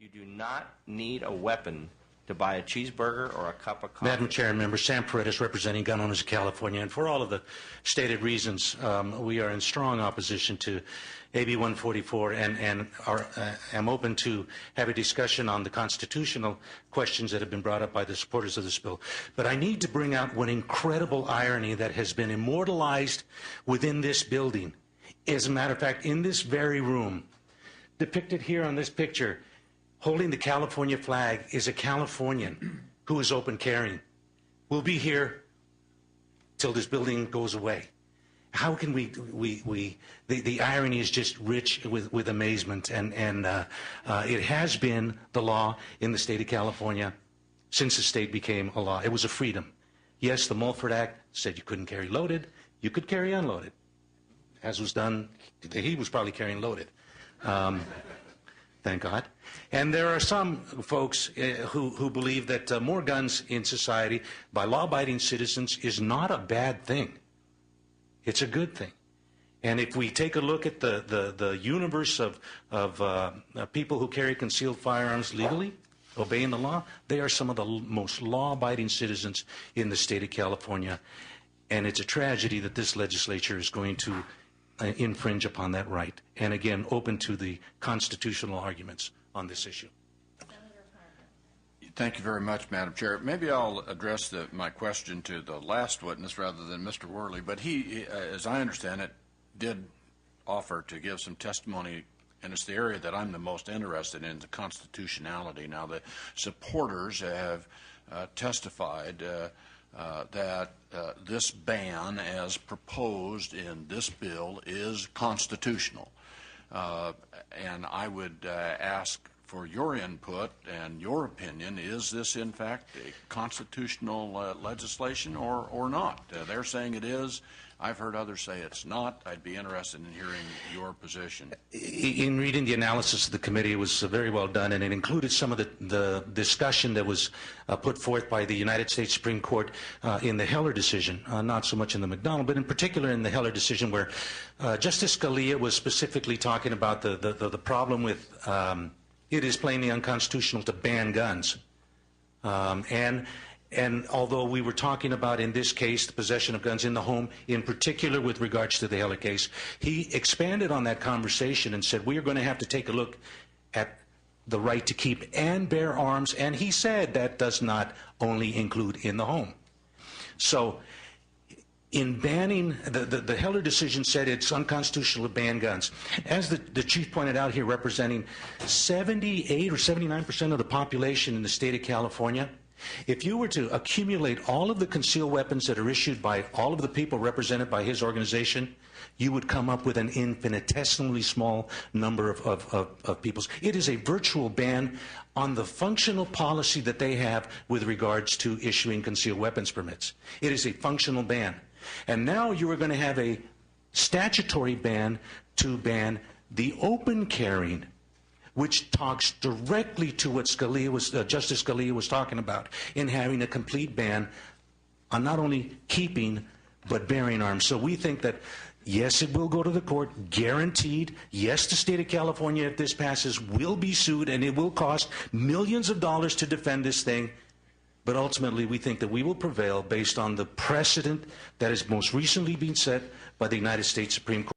You do not need a weapon to buy a cheeseburger or a cup of coffee. Madam Chair and members, Sam Paredes representing gun owners of California, and for all of the stated reasons, we are in strong opposition to AB144 and am open to have a discussion on the constitutional questions that have been brought up by the supporters of this bill. But I need to bring out one incredible irony that has been immortalized within this building. As a matter of fact, in this very room, depicted here on this picture, holding the California flag is a Californian who is open carrying. We'll be here till this building goes away. How can the irony is just rich with amazement, and it has been the law in the state of California since the state became a law. It was a freedom. Yes, the Mulford Act said you couldn't carry loaded, you could carry unloaded. As was done, he was probably carrying loaded. Thank God. And there are some folks who believe that more guns in society by law-abiding citizens is not a bad thing. It's a good thing. And if we take a look at the universe of people who carry concealed firearms legally, obeying the law, they are some of the most law-abiding citizens in the state of California. And it's a tragedy that this legislature is going to infringe upon that right, and again, open to the constitutional arguments on this issue. Thank you very much, Madam Chair. Maybe I'll address my question to the last witness rather than Mr. Worley, but he, as I understand it, did offer to give some testimony, and it's the area that I'm the most interested in, the constitutionality. Now, the supporters have testified that this ban, as proposed in this bill, is constitutional. And I would ask for your input and your opinion. Is this, in fact, a constitutional legislation or not? They're saying it is. I've heard others say it's not. I'd be interested in hearing your position. In reading the analysis of the committee, it was very well done, and it included some of the discussion that was put forth by the United States Supreme Court in the Heller decision, not so much in the McDonald, but in particular in the Heller decision, where Justice Scalia was specifically talking about the problem with it is plainly unconstitutional to ban guns. And although we were talking about, in this case, the possession of guns in the home, in particular with regards to the Heller case, he expanded on that conversation and said, we are going to have to take a look at the right to keep and bear arms, and he said that does not only include in the home. So in banning, the Heller decision said it's unconstitutional to ban guns. As the chief pointed out here, representing 78 or 79% of the population in the state of California, if you were to accumulate all of the concealed weapons that are issued by all of the people represented by his organization, you would come up with an infinitesimally small number of people. It is a virtual ban on the functional policy that they have with regards to issuing concealed weapons permits. It is a functional ban. And now you are going to have a statutory ban to ban the open carrying, which talks directly to what Justice Scalia was talking about in having a complete ban on not only keeping but bearing arms. So we think that, yes, it will go to the court, guaranteed. Yes, the state of California, if this passes, will be sued, and it will cost millions of dollars to defend this thing. But ultimately, we think that we will prevail based on the precedent that has most recently been set by the United States Supreme Court.